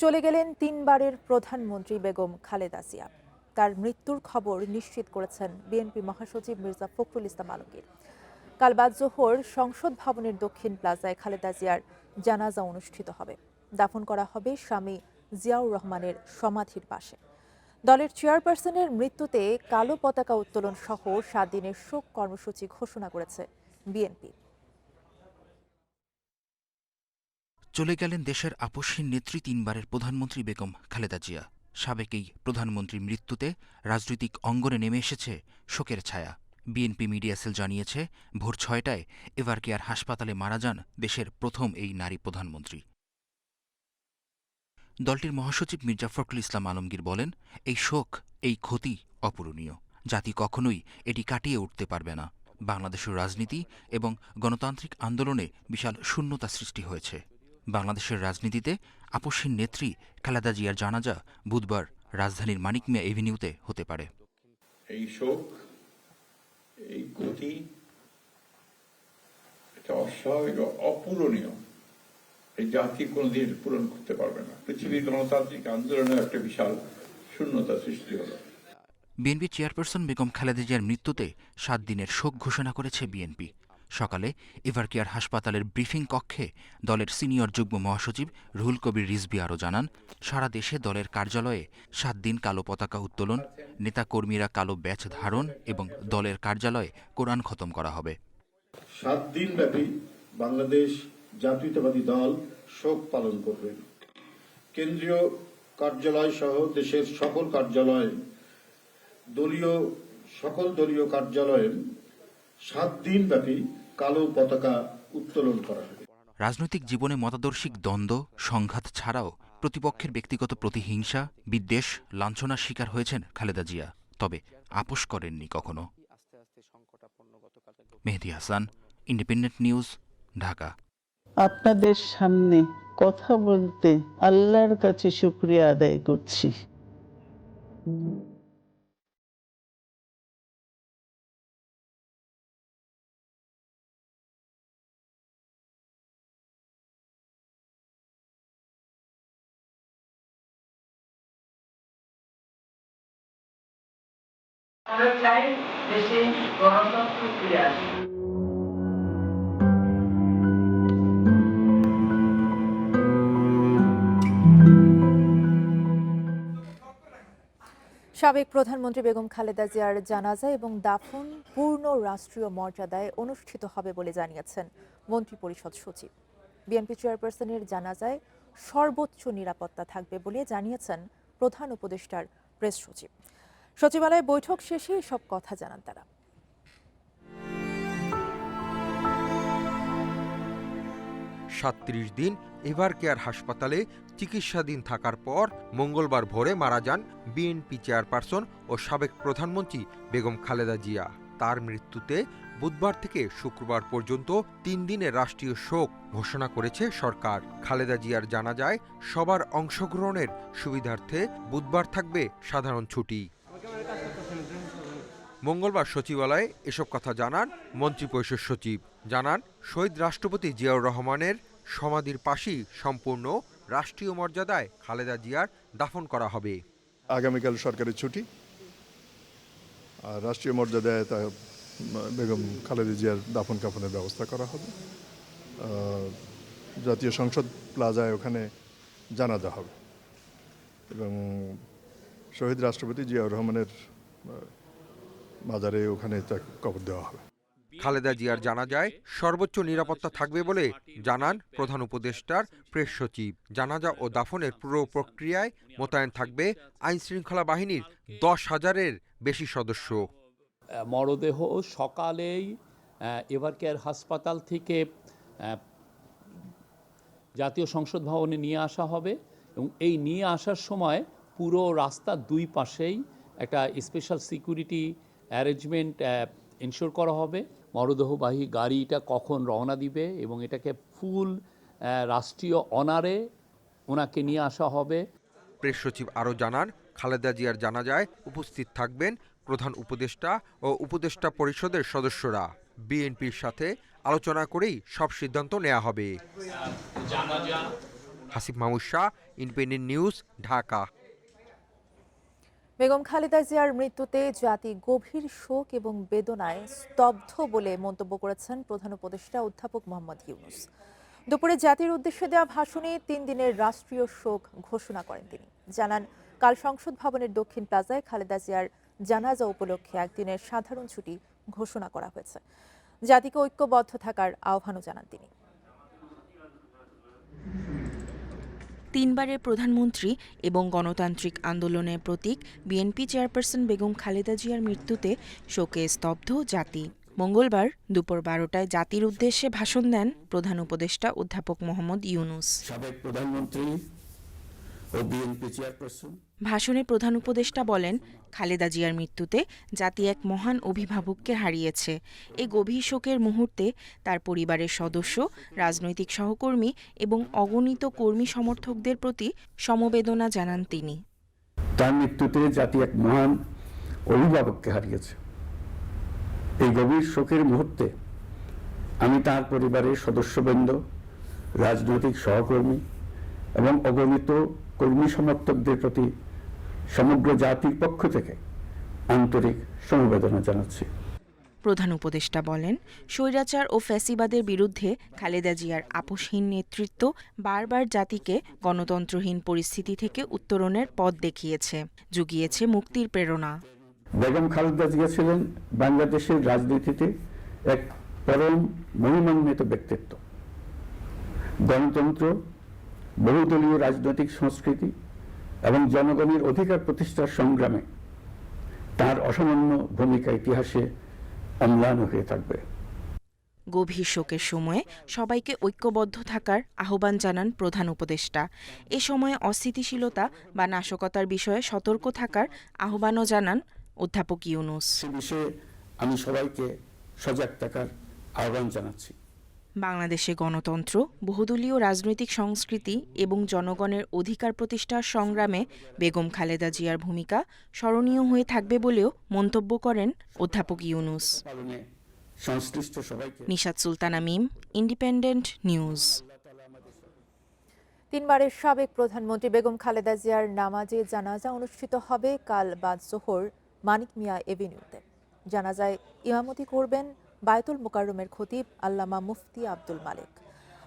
চলে গেলেন তিনবারের প্রধানমন্ত্রী বেগম খালেদা জিয়া। তার মৃত্যুর খবর নিশ্চিত করেছেন বিএনপি মহাসচিব মির্জা ফখরুল ইসলাম আলমগীর। কাল বাদ জোহর সংসদ ভবনের দক্ষিণ প্লাজায় খালেদা জিয়ার জানাজা অনুষ্ঠিত হবে। দাফন করা হবে স্বামী জিয়াউর রহমানের সমাধির পাশে। দলের চেয়ারপারসনের মৃত্যুতে কালো পতাকা উত্তোলন সহ 7 দিনের শোক কর্মসূচি ঘোষণা করেছে বিএনপি। চলে গেলেন দেশের আপসহীন নেত্রী তিনবারের প্রধানমন্ত্রী বেগম খালেদা জিয়া। সাবেক এই প্রধানমন্ত্রীর মৃত্যুতে রাজনৈতিক অঙ্গনে নেমে এসেছে শোকের ছায়া। বিএনপি মিডিয়া সেল জানিয়েছে, ভোর 6টায় এভারকেয়ার হাসপাতালে মারা যান দেশের প্রথম এই নারী প্রধানমন্ত্রী। দলটির মহাসচিব মির্জা ফখরুল ইসলাম আলমগীর বলেন, এই শোক, এই ক্ষতি অপূরণীয়। জাতি কখনোই এটি কাটিয়ে উঠতে পারবে না। বাংলাদেশের রাজনীতি এবং গণতান্ত্রিক আন্দোলনে বিশাল শূন্যতা সৃষ্টি হয়েছে। বাংলাদেশের রাজনীতিতে আপসহীন নেত্রী খালেদা জিয়ার জানাজা বুধবার রাজধানীর মানিক মিয়া এভিনিউতে হতে পারে। এই শোক, এই ক্ষতি, এটা অস্বাভাবিক, অপূরণীয়। এই জাতি কোনোদিন পূরণ করতে পারবে না। পৃথিবীর গণতান্ত্রিক আন্দোলনের একটা বিশাল শূন্যতা সৃষ্টি হলো। বিএনপি চেয়ারপারসন বেগম খালেদা জিয়ার মৃত্যুতে 7 দিনের শোক ঘোষণা করেছে বিএনপি। সকালে এভারকেয়ার হাসপাতালের ব্রিফিং কক্ষে দলের সিনিয়র যুগ্ম মহাসচিব রুহুল কবির রিজভী আরও জানান, সারা দেশে দলের কার্যালয়ে 7 দিন কালো পতাকা উত্তোলন, নেতাকর্মীরা কালো ব্যাচ ধারণ এবং দলের কার্যালয়ে কোরআন খতম করা হবে। 7 দিন ব্যাপী বাংলাদেশ জাতীয়তাবাদী দল শোক পালন করবে। কেন্দ্রীয় কার্যালয় সহ দেশের সকল কার্যালয়ে, সকল দলীয় কার্যালয়ে 7 দিন ব্যাপী কালো পতাকা উত্তোলন করা হবে। রাজনৈতিক জীবনে মতাদর্শিক দ্বন্দ্ব, সংঘাত ছাড়াও প্রতিপক্ষের ব্যক্তিগত প্রতিহিংসা, বিদ্বেষ, লাঞ্ছনার শিকার হয়েছেন খালেদা জিয়া। তবে আপোষ করেননি কখনো। মেহেদী হাসান, ইন্ডিপেন্ডেন্ট নিউজ, ঢাকা। আপনাদের সামনে কথা বলতে আল্লাহর কাছে শুকরিয়া আদায় করছি। আমরা চাই দেশে গণতন্ত্র ফিরে আসে। সাবেক প্রধানমন্ত্রী বেগম খালেদা জিয়ার জানাজা এবং দাফন পূর্ণ রাষ্ট্রীয় মর্যাদায় অনুষ্ঠিত হবে বলে জানিয়েছেন মন্ত্রিপরিষদ সচিব। বিএনপি চেয়ারপারসনের জানাজায় সর্বোচ্চ নিরাপত্তা থাকবে বলে জানিয়েছেন প্রধান উপদেষ্টার প্রেস সচিব। সচিবালয়ে বৈঠক শেষে এসব কথা জানান তারা। 37 দিন এভারকেয়ার হাসপাতালে চিকিৎসাধীন থাকার পর মঙ্গলবার ভোরে মারা যান বিএনপি চেয়ারপারসন ও সাবেক প্রধানমন্ত্রী বেগম খালেদা জিয়া। তার মৃত্যুতে বুধবার থেকে শুক্রবার পর্যন্ত 3 দিনের রাষ্ট্রীয় শোক ঘোষণা করেছে সরকার। খালেদা জিয়ার জানাজায় সবার অংশগ্রহণের সুবিধার্থে বুধবার থাকবে সাধারণ ছুটি। মঙ্গলবার সচিবালয়ে এসব কথা জানান মন্ত্রিপরিষদ সচিব। জানান, শহীদ রাষ্ট্রপতি জিয়াউর রহমানের সমাধির পাশেই সম্পূর্ণ রাষ্ট্রীয় মর্যাদায় খালেদা জিয়ার দাফন করা হবে। আগামীকাল সরকারি ছুটি, আর রাষ্ট্রীয় মর্যাদায় তা বেগম খালেদা জিয়ার দাফন কাফনের ব্যবস্থা করা হবে। জাতীয় সংসদ প্লাজায় ওখানে জানাজা হবে এবং শহীদ রাষ্ট্রপতি জিয়াউর রহমানের মাজারে ওখানে কবর দেওয়া হবে। খালেদা জিয়ার জানাজায় সর্বোচ্চ নিরাপত্তা থাকবে বলে জানান প্রধান উপদেষ্টার প্রেস সচিব। জানাজা ও দাফনের পুরো প্রক্রিয়ায় মোতায়েন থাকবে আইনশৃঙ্খলা বাহিনীর 10,000-এর বেশি সদস্য। মরদেহ সকালেই এভারকেয়ার হাসপাতাল থেকে জাতীয় সংসদ ভবনে নিয়ে আসা হবে এবং এই নিয়ে আসার সময় পুরো রাস্তার 2 পাশেই একটা স্পেশাল সিকিউরিটি অ্যারেঞ্জমেন্ট এনশিওর করা হবে। মরদেহবাহী গাড়িটা কখন রওনা দিবে এবং এটাকে ফুল রাষ্ট্রীয় অনারে ওনাকে নিয়ে আসা হবে। প্রেস সচিব আরও জানান, খালেদা জিয়ার জানাজায় উপস্থিত থাকবেন প্রধান উপদেষ্টা ও উপদেষ্টা পরিষদের সদস্যরা। বিএনপির সাথে আলোচনা করেই সব সিদ্ধান্ত নেওয়া হবে। Hasib Mahmud Shah, independent news, Dhaka. বেগম খালেদা জিয়ার মৃত্যুতে জাতি গভীর শোক এবং বেদনায় স্তব্ধ বলে মন্তব্য করেছেন প্রধান উপদেষ্টা অধ্যাপক মোহাম্মদ ইউনূস। দুপুরে জাতির উদ্দেশ্যে দেওয়া ভাষণে 3 দিনের রাষ্ট্রীয় শোক ঘোষণা করেন তিনি। জানান, কাল সংসদ ভবনের দক্ষিণ প্লাজায় খালেদা জিয়ার জানাজা উপলক্ষে একদিনের সাধারণ ছুটি ঘোষণা করা হয়েছে। জাতিকে ঐক্যবদ্ধ থাকার আহ্বানও জানান তিনি। তিনবারের প্রধানমন্ত্রী এবং গণতান্ত্রিক আন্দোলনের প্রতীক বিএনপি চেয়ারপারসন বেগম খালেদা জিয়ার মৃত্যুতে শোকে স্তব্ধ জাতি। মঙ্গলবার দুপুর 12টায় জাতির উদ্দেশ্যে ভাষণ দেন প্রধান উপদেষ্টা অধ্যাপক মোহাম্মদ ইউনূস। সাবেক প্রধানমন্ত্রী ও বিএনপি চেয়ারপারসন ভাষণে প্রধান উপদেষ্টা বলেন, খালেদা জিয়ার মৃত্যুতে জাতি এক মহান অভিভাবককে হারিয়েছে। এই গভীর শোকের মুহূর্তে তার পরিবারের সদস্য, রাজনৈতিক সহকর্মী এবং অগণিত কর্মী সমর্থকদের প্রতি সমবেদনা জানান তিনি। তার মৃত্যুতে জাতি এক মহান অভিভাবককে হারিয়েছে। এই গভীর শোকের মুহূর্তে আমি তার পরিবারের সদস্যবৃন্দ, রাজনৈতিক সহকর্মী এবং অগণিত কর্মী সমর্থকদের প্রতি সমগ্র জাতির পক্ষ থেকে আন্তরিক সমবেদনা জানাচ্ছি। প্রধান উপদেষ্টা বলেন, স্বৈরাচার ও ফ্যাসিবাদের বিরুদ্ধে খালেদা জিয়ার আপোষহীন নেতৃত্ব বারবার জাতিকে গণতন্ত্রহীন পরিস্থিতি থেকে উত্তরণের পথ দেখিয়েছে, জুগিয়েছে মুক্তির প্রেরণা। বেগম খালেদা জিয়া ছিলেন বাংলাদেশের রাজনীতিতে এক পরম মহিমান্বিত ব্যক্তিত্ব। গণতন্ত্র, বহুদলীয় রাজনৈতিক সংস্কৃতি এবং জনগণের অধিকার প্রতিষ্ঠার সংগ্রামে তার অসামান্য ভূমিকা ইতিহাসে অম্লান হয়ে থাকবে। গভীর শোকের সময়ে সবাইকে ঐক্যবদ্ধ থাকার আহ্বান জানান প্রধান উপদেষ্টা। এ সময়ে অস্থিতিশীলতা বা নাশকতার বিষয়ে সতর্ক থাকার আহ্বানও জানান অধ্যাপক ইউনূস। সে বিষয়ে আমি সবাইকে সজাগ থাকার আহ্বান জানাচ্ছি। বাংলাদেশে গণতন্ত্র, বহুদলীয় রাজনৈতিক সংস্কৃতি এবং জনগণের অধিকার প্রতিষ্ঠার সংগ্রামে বেগম খালেদা জিয়ার ভূমিকা স্মরণীয় হয়ে থাকবে বলেও মন্তব্য করেন অধ্যাপক ইউনূস। নিশাত সুলতানা মিম, ইন্ডিপেন্ডেন্ট নিউজ। তিনবারের সাবেক প্রধানমন্ত্রী বেগম খালেদা জিয়ার নামাজে জানাজা অনুষ্ঠিত হবে কাল বাদ জোহর মানিক মিয়া এভিনিউতে। জানাজায় ইমামতি করবেন বায়তুল মোকাররমের খতিব আল্লামা মুফতি আব্দুল মালেক।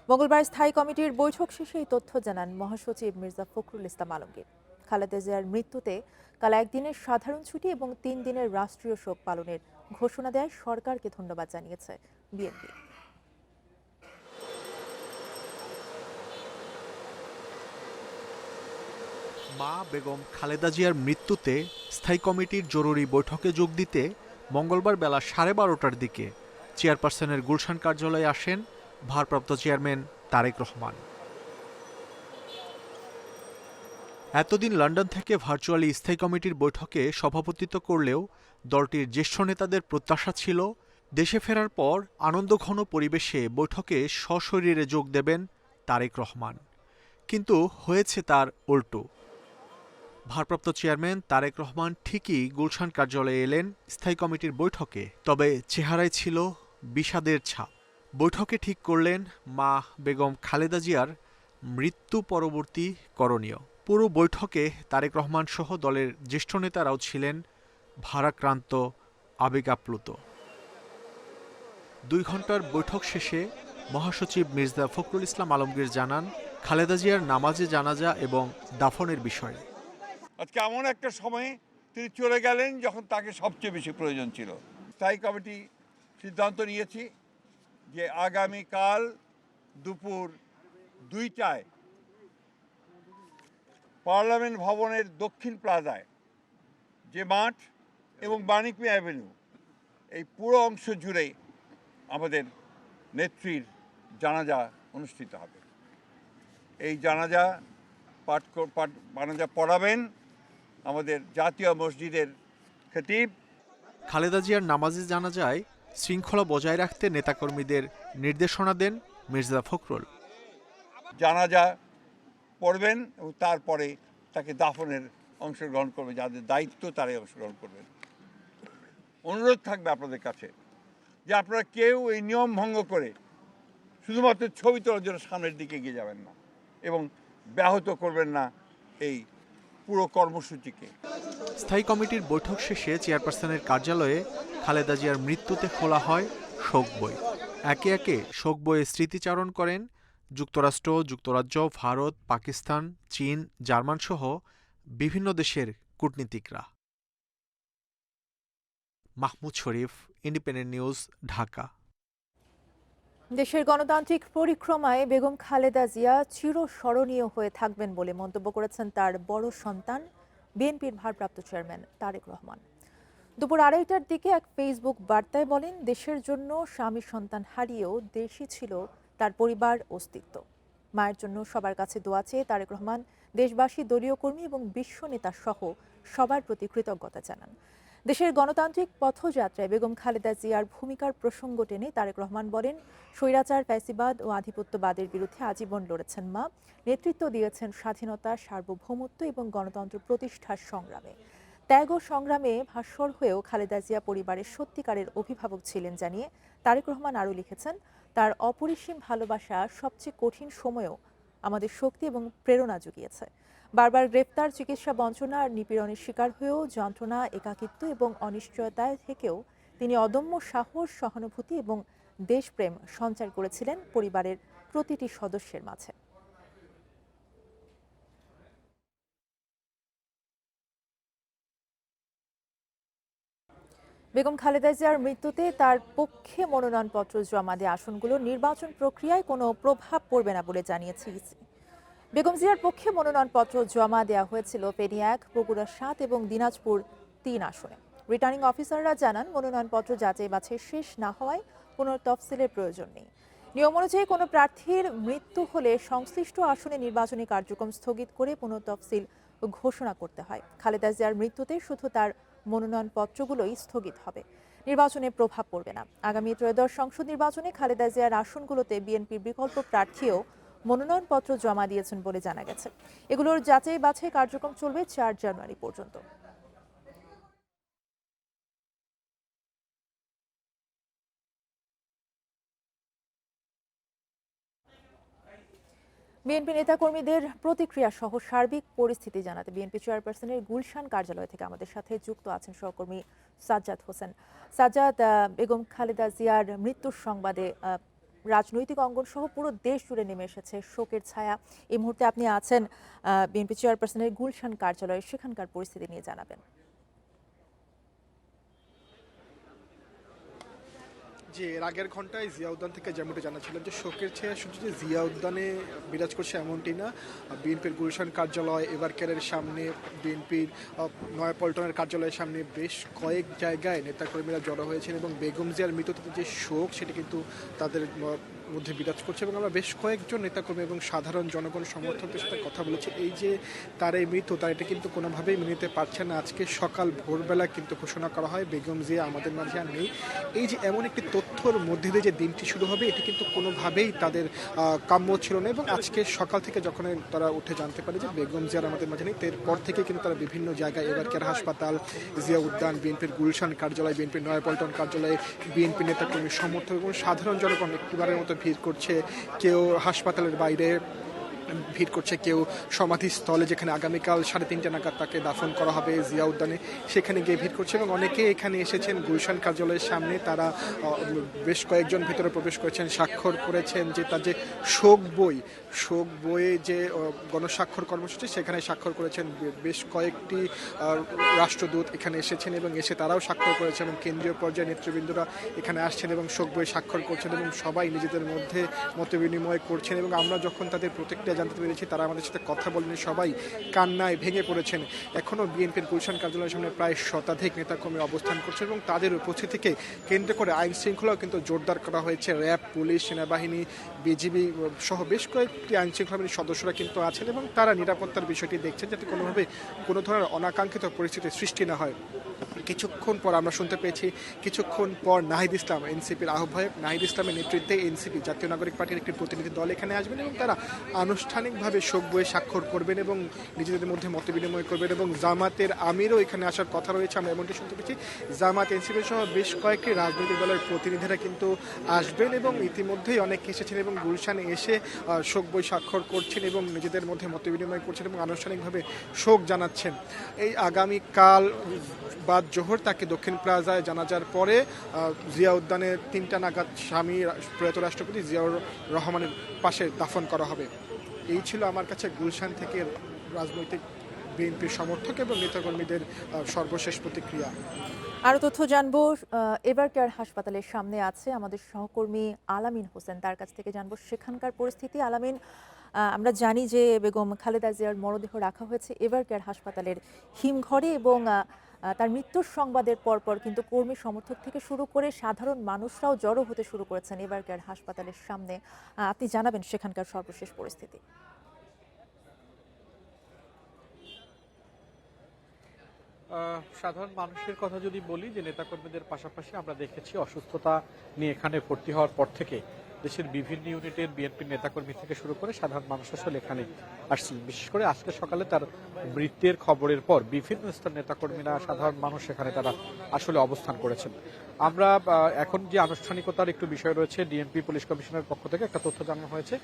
মঙ্গলবার স্থায়ী কমিটির বৈঠক শেষে এই তথ্য জানান মহাসচিব মির্জা ফখরুল ইসলাম আলমগীর। খালেদা জিয়ার মৃত্যুতে কাল একদিনের সাধারণ ছুটি এবং 3 দিনের রাষ্ট্রীয় শোক পালনের ঘোষণা দেয় সরকারকে ধন্যবাদ জানিয়েছে বিএনপি। মা বেগম খালেদা জিয়ার মৃত্যুতে স্থায়ী কমিটির জরুরি বৈঠকে যোগ দিতে মঙ্গলবার বেলা 12:30টার দিকে চেয়ারপারসনের গুলশান কার্যালয়ে আসেন ভারপ্রাপ্ত চেয়ারম্যান তারেক রহমান। এতদিন লন্ডন থেকে ভার্চুয়ালি স্থায়ী কমিটির বৈঠকে সভাপতিত্ব করলেও দলটির জ্যেষ্ঠ নেতাদের প্রত্যাশা ছিল দেশে ফেরার পর আনন্দঘন পরিবেশে বৈঠকে সশরীরে যোগ দেবেন তারেক রহমান। কিন্তু হয়েছে তার উল্টো। ভারপ্রাপ্ত চেয়ারম্যান তারেক রহমান ঠিকই গুলশান কার্যালয়ে এলেন স্থায়ী কমিটির বৈঠকে, তবে চেহারায় ছিল বিষাদের ছাপ। বৈঠকে ঠিক করলেন মা বেগম খালেদা জিয়ার মৃত্যু পরবর্তী করণীয়। পুরো বৈঠকে তারেক রহমান সহ দলের জ্যেষ্ঠ নেতারাও ছিলেন ভারাক্রান্ত, আবেগাপ্লুত। 2 ঘন্টার বৈঠক শেষে মহাসচিব মির্জা ফখরুল ইসলাম আলমগীর জানান খালেদা জিয়ার নামাজে জানাজা এবং দাফনের বিষয়ে। আজকে এমন একটা সময়ে তিনি চলে গেলেন যখন তাকে সবচেয়ে বেশি প্রয়োজন ছিল। স্থায়ী কমিটি সিদ্ধান্ত নিয়েছি যে আগামীকাল দুপুর 2টায় পার্লামেন্ট ভবনের দক্ষিণ প্লাজায় যে মাঠ এবং মানিক মিয়া অ্যাভিনিউ, এই পুরো অংশ জুড়ে আমাদের নেত্রীর জানাজা অনুষ্ঠিত হবে। এই জানাজা পড়াবেন আমাদের জাতীয় মসজিদের খতিব। খালেদা জিয়ার নামাজে জানাজায় শৃঙ্খলা বজায় রাখতে নেতাকর্মীদের নির্দেশনা দেন মির্জা ফখরুল। জানাজা পড়বেন এবং তারপরে তাকে দাফনের অংশগ্রহণ করবে, যাদের দায়িত্ব তারাই অংশগ্রহণ করবেন। অনুরোধ থাকবে আপনাদের কাছে যে আপনারা কেউ এই নিয়ম ভঙ্গ করে শুধুমাত্র ছবি তোলার জন্য সামনের দিকে এগিয়ে যাবেন না এবং ব্যাহত করবেন না এই পুরো কর্মসূচিকে। স্থায়ী কমিটির বৈঠক শেষে চেয়ারপারসনের কার্যালয়ে খালেদা জিয়ার মৃত্যুতে খোলা হয় শোক বই। একে একে শোক বইয়ে স্মৃতিচারণ করেন যুক্তরাষ্ট্র, যুক্তরাজ্য, ভারত, পাকিস্তান, চীন, জার্মান সহ বিভিন্ন দেশের কূটনীতিকরা। মাহমুদ শরীফ, ইন্ডিপেন্ডেন্ট নিউজ, ঢাকা। দেশের গণতান্ত্রিক পরিক্রমায় বেগম খালেদা জিয়া চিরস্মরণীয় হয়ে থাকবেন বলে মন্তব্য করেছেন তার বড় সন্তান বিএনপির ভারপ্রাপ্ত চেয়ারম্যান তারেক রহমান। দুপুর 2:30টার দিকে এক ফেসবুক বার্তায় বলেন, দেশের জন্য স্বামী সন্তান হারিয়েও দেশই ছিল তার পরিবার অস্তিত্ব। মায়ের জন্য সবার কাছে দোয়া চেয়ে তারেক রহমান দেশবাসী, দলীয় কর্মী এবং বিশ্ব নেতা সহ সবার প্রতি কৃতজ্ঞতা জানান। দেশের গণতান্ত্রিক পথযাত্রায় বেগম খালেদা জিয়ার ভূমিকার প্রসঙ্গ টেনে তারেক রহমান বলেন, স্বৈরাচার, ফ্যাসিবাদ ও আধিপত্যবাদের বিরুদ্ধে আজীবন লড়েছেন মা, নেতৃত্ব দিয়েছেন স্বাধীনতা, সার্বভৌমত্ব এবং গণতন্ত্র প্রতিষ্ঠার সংগ্রামে। ত্যাগ ও সংগ্রামে ভাস্বর হয়েও খালেদা জিয়া পরিবারের সত্যিকারের অভিভাবক ছিলেন জানিয়ে তারেক রহমান আরও লিখেছেন, তার অপরিসীম ভালোবাসা সবচেয়ে কঠিন সময়েও আমাদের শক্তি এবং প্রেরণা জুগিয়েছে। বারবার গ্রেফতার, চিকিৎসা বঞ্চনা আর নিপীড়নের শিকার হয়েও যন্ত্রণা, একাকিত্ব এবং অনিশ্চয়তায় থেকেও তিনি অদম্য সাহস, সহানুভূতি এবং দেশপ্রেম সঞ্চার করেছিলেন পরিবারের প্রতিটি সদস্যের মাঝে। বেগম খালেদা জিয়ার মৃত্যুতে তার পক্ষে মনোনয়নপত্র জমা দেওয়া আসনগুলোর নির্বাচন প্রক্রিয়ায় কোনো প্রভাব পড়বে না বলে জানিয়েছে ইসি। বেগম জিয়ার পক্ষে মনোনয়নপত্র জমা দেওয়া হয়েছিল ফেনী 1, বগুড়া 7 এবং দিনাজপুর 3 আসনে। রিটার্নিং অফিসাররা জানান, মনোনয়নপত্র যাচাই বাছাই শেষ না হওয়ায় পুনর্তফসিলের প্রয়োজন নেই। নিয়ম অনুযায়ী কোনো প্রার্থীর মৃত্যু হলে সংশ্লিষ্ট আসনে নির্বাচনী কার্যক্রম স্থগিত করে পুনর্তফসিল ঘোষণা করতে হয়। খালেদা জিয়ার মৃত্যুতে শুধু তার মনোনয়নপত্রগুলোই স্থগিত হবে, নির্বাচনে প্রভাব পড়বে না। আগামী ত্রয়োদশ সংসদ নির্বাচনে খালেদা জিয়ার আসনগুলোতে বিএনপির বিকল্প প্রার্থীও মনোনয়নপত্র জমা দিয়েছেন বলে জানা গেছে। এগুলোর যাচাই বাছাই কার্যক্রম চলবে 4 জানুয়ারি পর্যন্ত। বিএনপি নেতাকর্মীদের প্রতিক্রিয়া সহ সার্বিক পরিস্থিতি জানাতে বিএনপি চেয়ারপারসনের গুলশান কার্যালয় থেকে আমাদের সাথে যুক্ত আছেন সহকর্মী সাজ্জাদ হোসেন। সাজ্জাদ, বেগম খালেদা জিয়ার মৃত্যুর সংবাদে রাজনৈতিক অঙ্গন সহ পুরো দেশ জুড়ে নেমে এসেছে শোকের ছায়া। এই মুহূর্তে আপনি আছেন বিএনপি চেয়ারপারসনের গুলশান কার্যালয়ে, সেখানকার পরিস্থিতি নিয়ে জানাবেন। যে এর আগের ঘন্টায় জিয়া উদ্যান থেকে যেমনটি জানাচ্ছিলেন যে শোকের ছায়া শুধু যে জিয়া উদ্যানে বিরাজ করছে এমনটি না, বিএনপির গুলশান কার্যালয়, এভারকেয়ারের সামনে, বিএনপির নয়াপল্টনের কার্যালয়ের সামনে বেশ কয়েক জায়গায় নেতাকর্মীরা জড়ো হয়েছেন এবং বেগম জিয়ার মৃত্যুতে যে শোক সেটি কিন্তু তাদের মধ্যে বিরাজ করছে। এবং আমরা বেশ কয়েকজন নেতাকর্মী এবং সাধারণ জনগণ সমর্থকদের সাথে কথা বলেছি। এই যে তার এই মৃত্যু, তার এটা কিন্তু কোনোভাবেই মেনে নিতে পারছে না। আজকে সকাল ভোরবেলা কিন্তু ঘোষণা করা হয় বেগম জিয়া আমাদের মাঝে আর নেই। এই যে এমন একটি তথ্যর মধ্যে দিয়ে যে দিনটি শুরু হবে, এটি কিন্তু কোনোভাবেই তাদের কাম্য ছিল না। এবং আজকে সকাল থেকে যখন তারা উঠে জানতে পারে যে বেগম জিয়ার আমাদের মাঝে নেই, এরপর থেকে কিন্তু তারা বিভিন্ন জায়গায়, এভারকেয়ার হাসপাতাল, জিয়া উদ্যান, বিএনপির গুলশান কার্যালয়, বিএনপির নয়াপল্টন কার্যালয়ে বিএনপি নেতাকর্মী সমর্থক এবং সাধারণ জনগণ একটিবারের মতো ভিড় করছে। কেউ হাসপাতালের বাইরে ভিড় করছে, কেউ সমাধিস্থলে যেখানে আগামীকাল 3:30 নাগাদ তাকে দাফন করা হবে জিয়া উদ্যানে, সেখানে গিয়ে ভিড় করছে। এবং অনেকে এখানে এসেছেন গুলশান কার্যালয়ের সামনে, তারা বেশ কয়েকজন ভিতরে প্রবেশ করেছেন, স্বাক্ষর করেছেন যে তার যে শোক বইয়ে যে গণস্বাক্ষর কর্মসূচি সেখানে স্বাক্ষর করেছেন। বেশ কয়েকটি রাষ্ট্রদূত এখানে এসেছেন এবং এসে তারাও স্বাক্ষর করেছেন এবং কেন্দ্রীয় পর্যায়ে নেতৃবৃন্দরা এখানে আসছেন এবং শোক বই স্বাক্ষর করছেন এবং সবাই নিজেদের মধ্যে মত বিনিময় করছেন। এবং আমরা যখন তাদের প্রতিক্রিয়া জানতে পেরেছি, তারা আমাদের সাথে কথা বলেন, সবাই কান্নায় ভেঙে পড়েছেন। এখনও বিএনপির গুলশান কার্যালয়ের সামনে প্রায় শতাধিক নেতাকর্মী অবস্থান করছে এবং তাদের উপস্থিতিকে কেন্দ্র করে আইন শৃঙ্খলাও কিন্তু জোরদার করা হয়েছে। র্যাব, পুলিশ, সেনাবাহিনী, বিজিবি সহ বেশ কয়েকটি আইন শৃঙ্খলা বাহিনীর সদস্যরা কিন্তু আছেন এবং তারা নিরাপত্তার বিষয়টি দেখছেন যাতে কোনোভাবে কোনো ধরনের অনাকাঙ্ক্ষিত পরিস্থিতির সৃষ্টি না হয়। কিছুক্ষণ পর আমরা শুনতে পেয়েছি কিছুক্ষণ পর নাহিদ ইসলাম, এনসিপির আহ্বায়ক নাহিদ ইসলামের নেতৃত্বে এনসিপি জাতীয় নাগরিক পার্টির একটি প্রতিনিধি দল এখানে আসবেন এবং তারা আনুষ্ঠানিকভাবে শোক বইয়ে স্বাক্ষর করবেন এবং নিজেদের মধ্যে মতবিনিময় করবেন এবং জামাতের আমিরও এখানে আসার কথা রয়েছে। আমরা এমনটি শুনতে পেয়েছি জামাত, এনসিপি সহ বেশ কয়েকটি রাজনৈতিক দলের প্রতিনিধিরা কিন্তু আসবেন এবং ইতিমধ্যেই অনেকে এসেছেন এবং গুলশানে এসে শোক বই স্বাক্ষর করছেন এবং নিজেদের মধ্যে মতবিনিময় করছেন এবং আনুষ্ঠানিকভাবে শোক জানাচ্ছেন। এই আগামীকাল বাদ জোহর তাকে দক্ষিণ প্লাজায় জানাজার পরে জিয়া উদ্যানে 3টা নাগাদ স্বামী প্রয়াত রাষ্ট্রপতি জিয়াউর রহমানের পাশে দাফন করা হবে। এই ছিল আমার কাছে গুলশান থেকে রাজনৈতিক বিএনপির সমর্থক এবং নেতাকর্মীদের সর্বশেষ প্রতিক্রিয়া। আরও তথ্য জানবো, এভারকেয়ার হাসপাতালের সামনে আছে আমাদের সহকর্মী আলামিন হোসেন, তার কাছ থেকে জানবো সেখানকার পরিস্থিতি। আলামিন, আমরা জানি যে বেগম খালেদা জিয়ার মরদেহ রাখা হয়েছে এভারকেয়ার হাসপাতালের হিমঘরে এবং তার মৃত্যুর সংবাদের পরপর কিন্তু কর্মী সমর্থক থেকে শুরু করে সাধারণ মানুষরাও জড়ো হতে শুরু করেছেন এভারকেয়ার হাসপাতালের সামনে। আপনি জানাবেন সেখানকার সর্বশেষ পরিস্থিতি। সাধারণ মানুষের কথা যদি বলি, যে নেতাকর্মীদের পাশাপাশি আমরা দেখেছি অসুস্থতা নিয়ে এখানে ভর্তি হওয়ার পর থেকে দেশের বিভিন্ন ইউনিটের বিএনপির নেতাকর্মী থেকে শুরু করে সাধারণ মানুষ আসলে এখানে আসছিলেন। বিশেষ করে আজকে সকালে তার মৃত্যুর খবরের পর বিভিন্ন স্তরের নেতাকর্মীরা, সাধারণ মানুষ এখানে তারা আসলে অবস্থান করেছেন। আমরা এখন যে আনুষ্ঠানিকতার একটু বিষয় রয়েছে, ডিএমপি পুলিশ কমিশনের পক্ষ থেকে একটা তথ্য জানানো হয়েছে,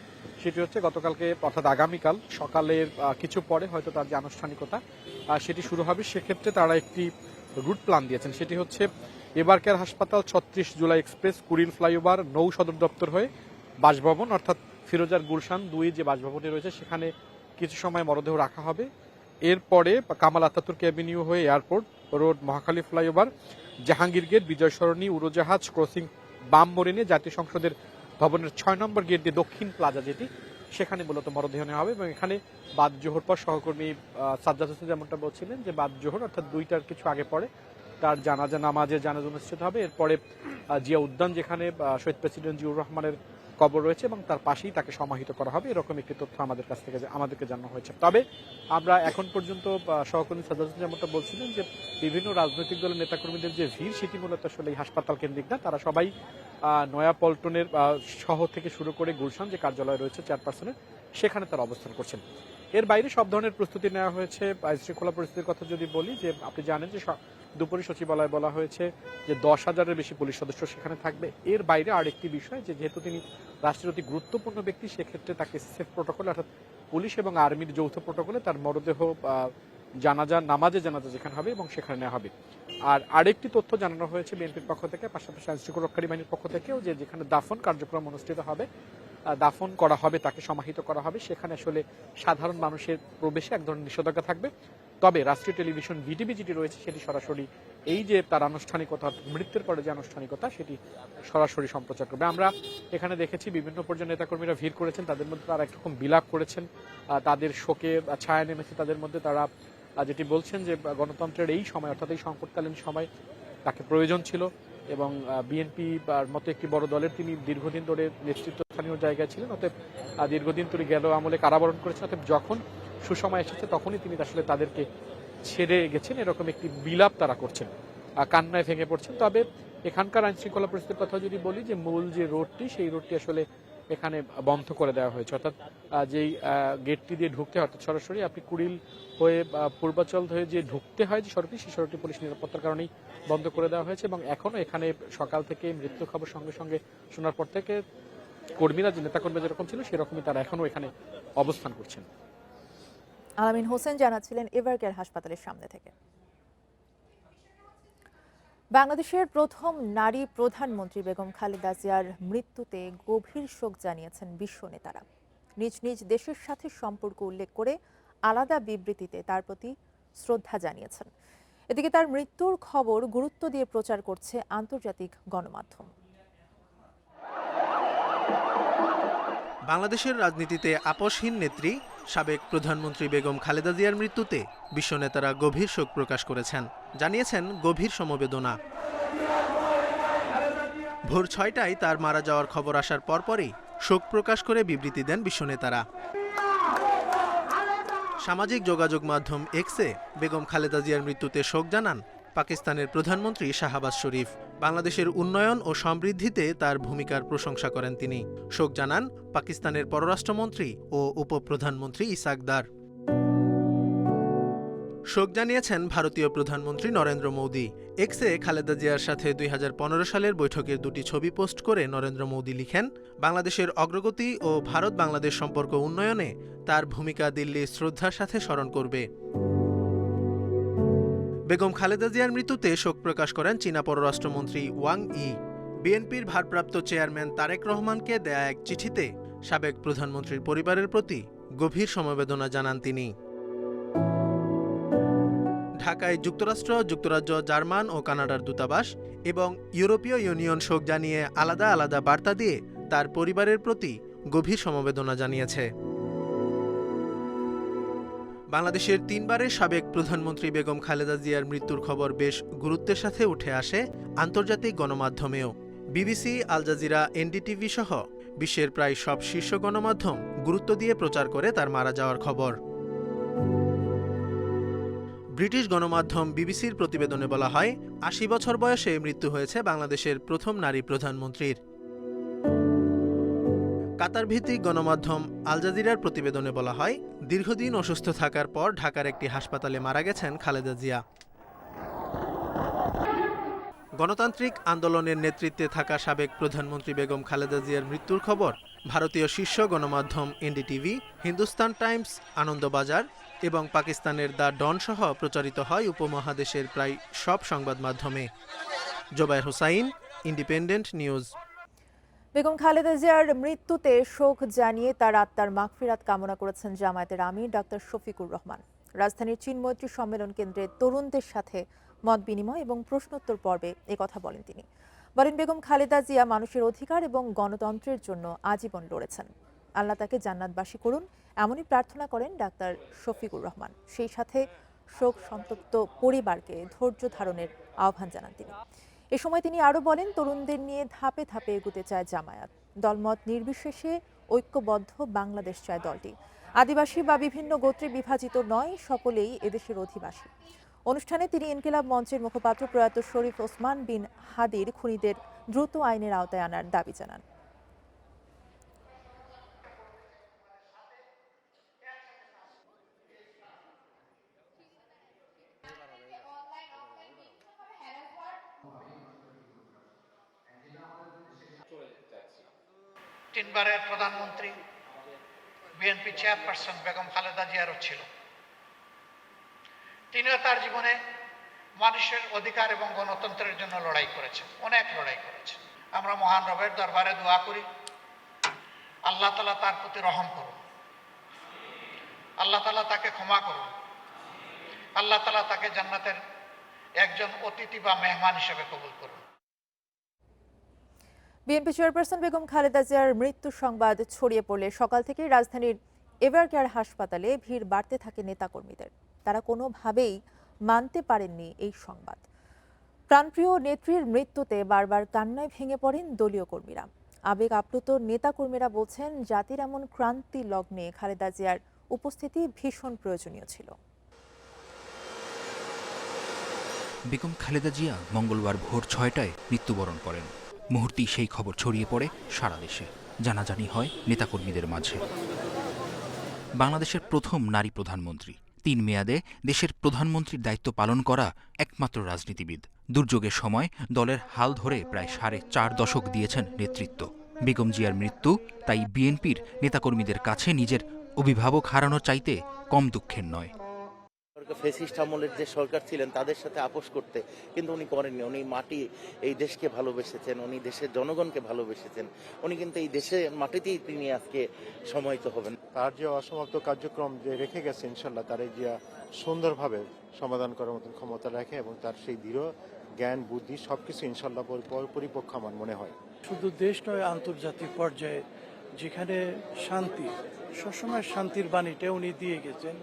সেটি হচ্ছে গতকালকে অর্থাৎ আগামীকাল সকালের কিছু পরে হয়তো তার যে আনুষ্ঠানিকতা সেটি শুরু হবে। সেক্ষেত্রে তারা একটি রুট প্ল্যান দিয়েছেন, সেটি হচ্ছে এভারকেয়ার হাসপাতাল, 36 জুলাই এক্সপ্রেস, কুড়িল ফ্লাইওভার, নৌ সদর দপ্তর হয়ে বাসভবন অর্থাৎ ফিরোজার গুলশান 2 যে বাসভবনটি রয়েছে সেখানে কিছু সময় মরদেহ রাখা হবে। এরপরে কামাল আতাতুর্ক অ্যাভিনিউ হয়ে airport road, Mohakhali flyover, Jahangir gate, Bijoy Sarani, উড়োজাহাজ ক্রসিং, বাম মোড়ে নিয়ে জাতীয় সংসদের ভবনের 6 নম্বর গেট দিয়ে দক্ষিণ প্লাজা যেটি, সেখানে মূলত মরদেহ নেওয়া হবে। এবং এখানে বাদ জোহর পর সহকর্মী সাজ্জাদ হোসেন যেমনটা বলছিলেন যে বাদ জোহর অর্থাৎ 2টার কিছু আগে পরে তার নামাজে জানাজা অনুষ্ঠিত হবে। এরপরে জিয়া উদ্যান, যেখানে শহীদ প্রেসিডেন্ট জিয়াউর রহমানের কবর রয়েছে এবং তার পাশেই তাকে সমাহিত করা হবে, এরকম একটি তথ্য আমাদেরকে জানানো হয়েছে। তবে আমরা এখন পর্যন্ত সহকর্মী সাজ্জাদ হোসেন যেমনটা বলছিলেন যে বিভিন্ন রাজনৈতিক দলের নেতাকর্মীদের যে ভিড়, সেটি মূলত আসলে এই হাসপাতাল কেন্দ্রিক না। তারা সবাই নয়াপল্টনের শহর থেকে শুরু করে গুলশান যে কার্যালয় রয়েছে চেয়ারপারসনের, সেখানে তারা অবস্থান করছেন। এর বাইরে সব ধরনের প্রস্তুতি নেওয়া হয়েছে। আইনশৃঙ্খলা পরিস্থিতির কথা যদি বলি, যে আপনি জানেন যে দুপুরে সচিবালয়ে বলা হয়েছে যে 10,000-এর বেশি পুলিশ সদস্য সেখানে থাকবে। এর বাইরে আরেকটি বিষয়, যে যেহেতু তিনি রাষ্ট্রের অতি গুরুত্বপূর্ণ ব্যক্তি, সেক্ষেত্রে তাকে সেফ প্রোটোকল অর্থাৎ পুলিশ এবং আর্মির যৌথ প্রোটোকলে তার মরদেহ নামাজে জানাজা যেখানে হবে এবং সেখানে নেওয়া হবে। আর আরেকটি তথ্য জানানো হয়েছে বিএনপির পক্ষ থেকে, পাশাপাশি আইনশৃঙ্খলা রক্ষাকারী বাহিনীর পক্ষ থেকেও, যে যেখানে দাফন কার্যক্রম অনুষ্ঠিত হবে, দাফন করা হবে, তাকে সমাহিত করা হবে, সেখানে আসলে সাধারণ মানুষের প্রবেশে এক ধরনের নিষেধাজ্ঞা থাকবে। তবে রাষ্ট্রীয় টেলিভিশন বিটিভি যেটি রয়েছে, সেটি সরাসরি এই যে তার আনুষ্ঠানিকতা, মৃত্যুর পরে যে আনুষ্ঠানিকতা, সেটি সরাসরি সম্প্রচার করবে। আমরা এখানে দেখেছি বিভিন্ন পর্যায়ের নেতাকর্মীরা ভিড় করেছেন, তাদের মধ্যে তারা একরকম বিলাপ করেছেন, তাদের শোকে ছায়া নেমেছে তাদের মধ্যে। তারা যেটি বলছেন যে গণতন্ত্রের এই সময় অর্থাৎ এই সংকটকালীন সময় তাকে প্রয়োজন ছিল এবং বিএনপি মতো একটি বড় দলের তিনি দীর্ঘদিন ধরে নেতৃত্বস্থানীয় জায়গায় ছিলেন, অতএব দীর্ঘদিন তিনি গেল আমলে কারাবরণ করেছেন, অতএব যখন সুসময় এসেছে তখনই তিনি আসলে তাদেরকে ছেড়ে গেছেন, এরকম একটি বিলাপ তারা করছেন, কান্নায় ভেঙে পড়ছেন। তবে এখানকার আইনশৃঙ্খলা পরিস্থিতির কথা যদি বলি, যে মূল যে রোডটি, সেই রোডটি আসলে এখানে বন্ধ করে দেওয়া হয়েছে, অর্থাৎ যেই গেটটি দিয়ে ঢুকতে হয়, অর্থাৎ সরাসরি আপনি কুড়িল হয়ে পূর্বাচল হয়ে যে ঢুকতে হয় যে সড়কটি, সেই সড়কটি পুলিশ নিরাপত্তার কারণেই বন্ধ করে দেওয়া হয়েছে। এবং এখনো এখানে সকাল থেকে মৃত্যু খবর সঙ্গে সঙ্গে শোনার পর থেকে কর্মীরা, যে নেতাকর্মী যেরকম ছিল সেরকমই তারা এখনো এখানে অবস্থান করছেন। আলামিন হোসেন জানাচ্ছিলেন এভারকেয়ার হাসপাতালের সামনে থেকে। বাংলাদেশের প্রথম নারী প্রধানমন্ত্রী বেগম খালেদা জিয়ার মৃত্যুতে গভীর শোক জানিয়েছেন বিশ্ব নেতারা। নিজ নিজ দেশের সাথে সম্পর্ক উল্লেখ করে আলাদা বিবৃতিতে তার প্রতি শ্রদ্ধা জানিয়েছেন। এদিকে তার মৃত্যুর খবর গুরুত্ব দিয়ে প্রচার করছে আন্তর্জাতিক গণমাধ্যম। বাংলাদেশের রাজনীতিতে আপোষহীন নেত্রী সাবেক প্রধানমন্ত্রী বেগম খালেদা জিয়ার মৃত্যুতে বিশ্ব নেতারা গভীর শোক প্রকাশ করেছেন, জানিয়েছেন গভীর সমবেদনা। ভোর 6টায় তার মারা যাওয়ার খবর আসার পরপরই শোক প্রকাশ করে বিবৃতি দেন বিশ্ব নেতারা। সামাজিক যোগাযোগ মাধ্যম এক্সে বেগম খালেদা জিয়ার মৃত্যুতে শোক জানান পাকিস্তানের প্রধানমন্ত্রী শাহবাজ শরীফ। বাংলাদেশের উন্নয়ন ও সমৃদ্ধিতে তার ভূমিকার প্রশংসা করেন তিনি। শোক জানান পাকিস্তানের পররাষ্ট্রমন্ত্রী ও উপপ্রধানমন্ত্রী ইসাক দার। শোক জানিয়েছেন ভারতীয় প্রধানমন্ত্রী নরেন্দ্র মোদী। এক্সে খালেদা জিয়ার সাথে 2015 সালের বৈঠকের দুটি ছবি পোস্ট করে নরেন্দ্র মোদী লিখেন, বাংলাদেশের অগ্রগতি ও ভারত বাংলাদেশ সম্পর্ক উন্নয়নে তার ভূমিকা দিল্লি শ্রদ্ধার সাথে স্মরণ করবে। বেগম খালেদা জিয়ার মৃত্যুতে শোক প্রকাশ করেন চীনা পররাষ্ট্রমন্ত্রী ওয়াং ই। বিএনপির ভারপ্রাপ্ত চেয়ারম্যান তারেক রহমানকে দেয়া এক চিঠিতে সাবেক প্রধানমন্ত্রীর পরিবারের প্রতি গভীর সমবেদনা জানান তিনি। ঢাকায় যুক্তরাষ্ট্র, যুক্তরাজ্য, জার্মান ও কানাডার দূতাবাস এবং ইউরোপীয় ইউনিয়ন শোক জানিয়ে আলাদা আলাদা বার্তা দিয়ে তার পরিবারের প্রতি গভীর সমবেদনা জানিয়েছে। বাংলাদেশের 3 বারের সাবেক প্রধানমন্ত্রী বেগম খালেদা জিয়ার মৃত্যুর খবর বেশ গুরুত্বের সাথে উঠে আসে আন্তর্জাতিক গণমাধ্যমেও। বিবিসি, আল জাজিরা, এনডিটিভি সহ বিশ্বের প্রায় সব শীর্ষ গণমাধ্যম গুরুত্ব দিয়ে প্রচার করে তার মারা যাওয়ার খবর। ব্রিটিশ গণমাধ্যম বিবিসির প্রতিবেদনে বলা হয়, 80 বছর বয়সে মৃত্যু হয়েছে বাংলাদেশের প্রথম নারী প্রধানমন্ত্রীর। কাতার ভিত্তিক গণমাধ্যম আল জাজিরার প্রতিবেদনে বলা হয়, দীর্ঘদিন অসুস্থ থাকার পর ঢাকার একটি হাসপাতালে মারা গেছেন খালেদা জিয়া। গণতান্ত্রিক আন্দোলনের নেতৃত্বে থাকা সাবেক প্রধানমন্ত্রী বেগম খালেদা জিয়ার মৃত্যুর খবর ভারতীয় শীর্ষ গণমাধ্যম এনডিটিভি, হিন্দুস্তান টাইমস, আনন্দবাজার এবং পাকিস্তানের দ্য ডন সহ প্রচারিত হয় উপমহাদেশের প্রায় সব সংবাদ মাধ্যমে। Zobayer Hossain, independent news. বেগম খালেদা জিয়ার মৃত্যুতে শোক জানিয়ে তার আত্মার মাগফিরাত কামনা করেছেন জামায়াতের আমির ডাক্তার শফিকুর রহমান। রাজধানীর চীন মৈত্রী সম্মেলন কেন্দ্রে তরুণদের সাথে মত বিনিময় এবং প্রশ্নোত্তর পর্বে একথা বলেন তিনি। বলেন, বেগম খালেদা জিয়া মানুষের অধিকার এবং গণতন্ত্রের জন্য আজীবন লড়েছেন। আল্লাহ তাকে জান্নাতবাসী করুন, এমনই প্রার্থনা করেন ডাক্তার শফিকুর রহমান। সেই সাথে শোক সন্তপ্ত পরিবারকে ধৈর্য ধারণের আহ্বান জানান তিনি। এ সময় তিনি আরও বলেন, তরুণদের নিয়ে ধাপে ধাপে এগুতে চায় জামায়াত। দলমত নির্বিশেষে ঐক্যবদ্ধ বাংলাদেশ চায় দলটি। আদিবাসী বা বিভিন্ন গোত্রে বিভাজিত নয়, সকলেই এদেশের অধিবাসী। অনুষ্ঠানে তিনি ইনকিলাব মঞ্চের মুখপাত্র প্রয়াত শরীফ ওসমান বিন হাদির খুনিদের দ্রুত আইনের আওতায় আনার দাবি জানান। তিনবারের প্রধানমন্ত্রী বিএনপি চেয়ারপারসন বেগম খালেদা জিয়ারও ছিল। তিনিও তার জীবনে মানুষের অধিকার এবং গণতন্ত্রের জন্য লড়াই করেছেন, অনেক লড়াই করেছেন। আমরা মহান রবের দরবারে দোয়া করি, আল্লাহ তাআলা তার প্রতি রহম করুন, আল্লাহ তাআলা তাকে ক্ষমা করুন, আল্লাহ তাআলা তাকে জান্নাতের একজন অতিথি বা মেহমান হিসেবে কবুল করুন। বিএনপি চেয়ারপারসন বেগম খালেদা জিয়ার মৃত্যুর সংবাদ ছড়িয়ে পড়লে সকাল থেকে রাজধানীর এভারকেয়ার হাসপাতালে ভিড় বাড়তে থাকে নেতাকর্মীদের। তারা কোনোভাবেই মানতে পারেননি এই সংবাদ। প্রাণপ্রিয় নেত্রীর মৃত্যুতে বারবার কান্নায় ভেঙে পড়েন দলীয় কর্মীরা। আবেগ আপ্লুত নেতাকর্মীরা বলছেন, জাতির এমন ক্রান্তি লগ্নে খালেদা জিয়ার উপস্থিতি ভীষণ প্রয়োজনীয় ছিল। বেগম খালেদা জিয়া মঙ্গলবার ভোর 6টায় মৃত্যুবরণ করেন। মুহূর্তেই সেই খবর ছড়িয়ে পড়ে সারা দেশে। জানাজানি হয় নেতাকর্মীদের মাঝে। বাংলাদেশের প্রথম নারী প্রধানমন্ত্রী, 3 মেয়াদে দেশের প্রধানমন্ত্রীর দায়িত্ব পালন করা একমাত্র রাজনীতিবিদ। দুর্যোগের সময় দলের হাল ধরে প্রায় 4.5 দশক দিয়েছেন নেতৃত্ব। বেগম জিয়ার মৃত্যু তাই বিএনপির নেতাকর্মীদের কাছে নিজের অভিভাবক হারানোর চাইতে কম দুঃখের নয়। ফ্যাসিস্ট আমলের যে সরকার ছিলেন তাদের সাথে আপোষ করতে, কিন্তু উনি করেননি। উনি মাটি, এই দেশকে ভালোবেসেছেন, উনি দেশের জনগণকে ভালোবেসেছেন। উনি কিন্তু এই দেশের মাটিতেই তিনি আজকে সমাহিত হবেন। তার যে অসমাপ্ত কার্যক্রম যে রেখে গেছে, ইনশাল্লাহ তার এই যে সুন্দরভাবে সমাধান করার মতন ক্ষমতা রাখে এবং তার সেই দৃঢ় জ্ঞান বুদ্ধি সবকিছু ইনশাল্লাহ পরিপক্ষ আমার মনে হয়। শুধু দেশ নয়, আন্তর্জাতিক পর্যায়ে যেখানে শান্তি, সবসময় শান্তির বাণীটা উনি দিয়ে গেছেন।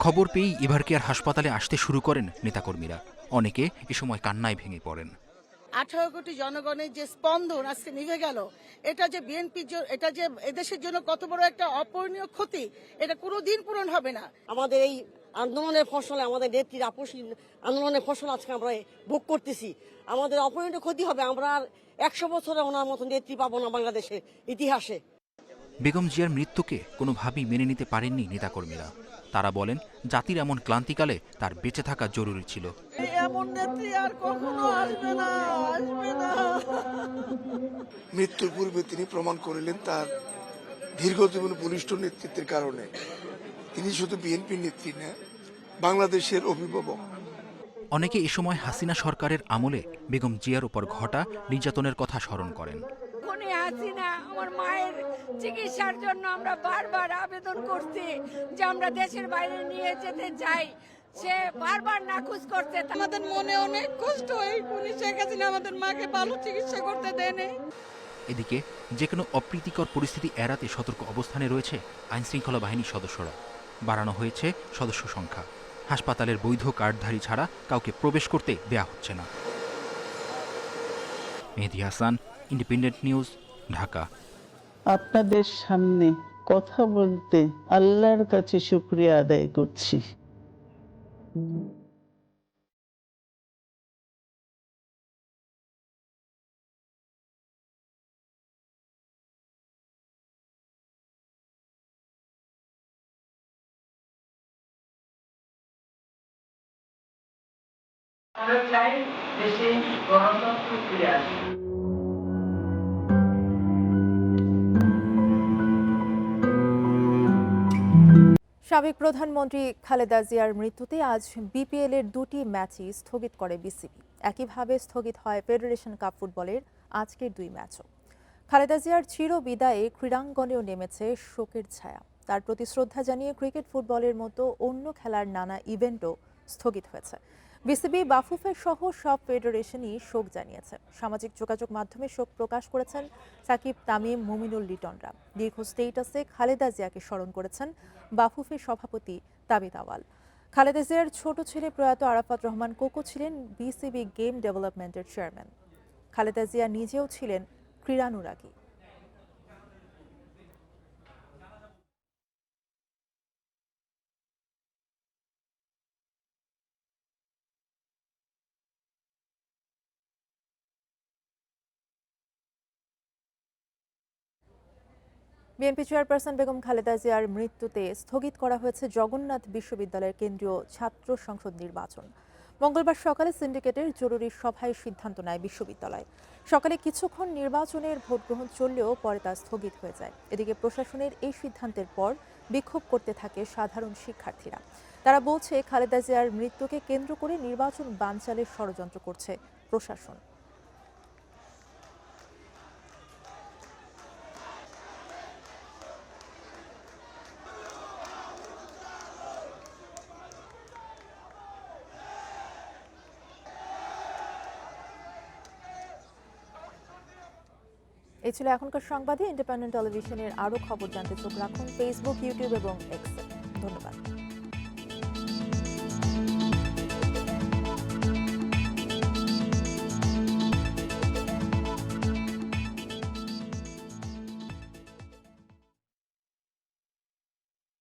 খবর পেয়েই এভারকেয়ার হাসপাতালে আসতে শুরু করেন নেতাকর্মীরা। অনেকে এ সময় কান্নায় ভেঙে পড়েন। 18 কোটি জনগণের যে স্পন্দন আজকে নিভে গেল, এটা যে বিএনপির, এটা যে এদেশের জন্য কত বড় একটা অপূরণীয় ক্ষতি, এটা কোনোদিন পূরণ হবে না। আমাদের এই আন্দোলনের ফসল, আমাদের নেত্রীর আপসী আন্দোলনের ফসল আজকে আমরা ভোগ করতেছি। আমাদের অপরিণত ক্ষতি হবে, আমরা আর 100 বছরে ওনার মতো নেত্রী পাবো না বাংলাদেশের ইতিহাসে। বেগম জিয়ার মৃত্যুকে কোনোভাবেই মেনে নিতে পারেননি নেতাকর্মীরা। তারা বলেন, জাতির এমন ক্লান্তিকালে তার বেঁচে থাকা জরুরি ছিল। এমন নেত্রী আর কখনো আসবে না, আসবে না। মৃত্যুর পূর্বে তিনি প্রমাণ করিলেন তার দীর্ঘ জীবন বলিষ্ঠ নেতৃত্বের কারণে তিনি শুধু বিএনপির নেত্রী না, বাংলাদেশের অভিভাবক। অনেকে এ সময় হাসিনা সরকারের আমলে বেগম জিয়ার উপর ঘটা নির্যাতনের কথা স্মরণ করেন। হাসিনা আমার মায়ের চিকিৎসার জন্য আমরা বারবার আবেদন করছি যে আমরা দেশের বাইরে নিয়ে যেতে চাই, সে বারবার নাকচ করছে। আমাদের মনে অনেক কষ্ট হয়, শেখ হাসিনা আমাদের মাকে ভালো চিকিৎসা করতে দেয়নি। এদিকে যে কোনো অপ্রীতিকর পরিস্থিতি এড়াতে সতর্ক অবস্থানে রয়েছে আইনশৃঙ্খলা বাহিনীর সদস্যরা। বাড়ানো হয়েছে সদস্য সংখ্যা। হাসপাতালের বৈধ কার্ডধারী ছাড়া কাউকে প্রবেশ করতে দেয়া হচ্ছে না। মেহেদী হাসান, ইন্ডিপেন্ডেন্ট নিউজ, ঢাকা। আপনাদের সামনে কথা বলতে আল্লাহর কাছে শুকরিয়া আদায় করছি। আমরা চাই দেশে গণতন্ত্র ফিরে আসে। সাবেক প্রধানমন্ত্রী খালেদা জিয়ার মৃত্যুতে আজ বিপিএল এর 2টি ম্যাচই স্থগিত করে বিসিবি। একইভাবে স্থগিত হয় ফেডারেশন কাপ ফুটবলের আজকের 2 ম্যাচও। খালেদা জিয়ার চির বিদায়ে ক্রীড়াঙ্গনেও নেমেছে শোকের ছায়া। তার প্রতি শ্রদ্ধা জানিয়ে ক্রিকেট, ফুটবলের মতো অন্য খেলার নানা ইভেন্টও স্থগিত হয়েছে। বিসিবি, বাফুফে সহ সব ফেডারেশনই শোক জানিয়েছে। সামাজিক যোগাযোগ মাধ্যমে শোক প্রকাশ করেছেন সাকিব, তামিম, মুমিনুল লিটনরা। দীর্ঘ স্টেটাসে খালেদা জিয়াকে স্মরণ করেছেন বাফুফে সভাপতি তাবিদ আওয়াল। খালেদা জিয়ার ছোট ছেলে প্রয়াত আরাফাত রহমান কোকো ছিলেন বিসিবি গেম ডেভেলপমেন্টের চেয়ারম্যান। খালেদা জিয়া নিজেও ছিলেন ক্রীড়ানুরাগী। বিএনপি চেয়ারপারসন বেগম খালেদা জিয়ার মৃত্যুতে স্থগিত করা হয়েছে জগন্নাথ বিশ্ববিদ্যালয়ের কেন্দ্রীয় ছাত্র সংসদ নির্বাচন। মঙ্গলবার সকালে সিন্ডিকেটের জরুরি সভায় সিদ্ধান্ত নেয় বিশ্ববিদ্যালয়। সকালে কিছুক্ষণ নির্বাচনের ভোট গ্রহণ চললেও পরে তা স্থগিত হয়ে যায়। এদিকে প্রশাসনের এই সিদ্ধান্তের পর বিক্ষোভ করতে থাকে সাধারণ শিক্ষার্থীরা। তারা বলছে, খালেদা জিয়ার মৃত্যুকে কেন্দ্র করে নির্বাচন বানচালের ষড়যন্ত্র করছে প্রশাসন। এই ছিল এখনকার সংবাদে। ইন্ডিপেন্ডেন্ট টেলিভিশনের আরও খবর জানতে চোখ রাখুন ফেসবুক, ইউটিউব এবং এক্সে। ধন্যবাদ।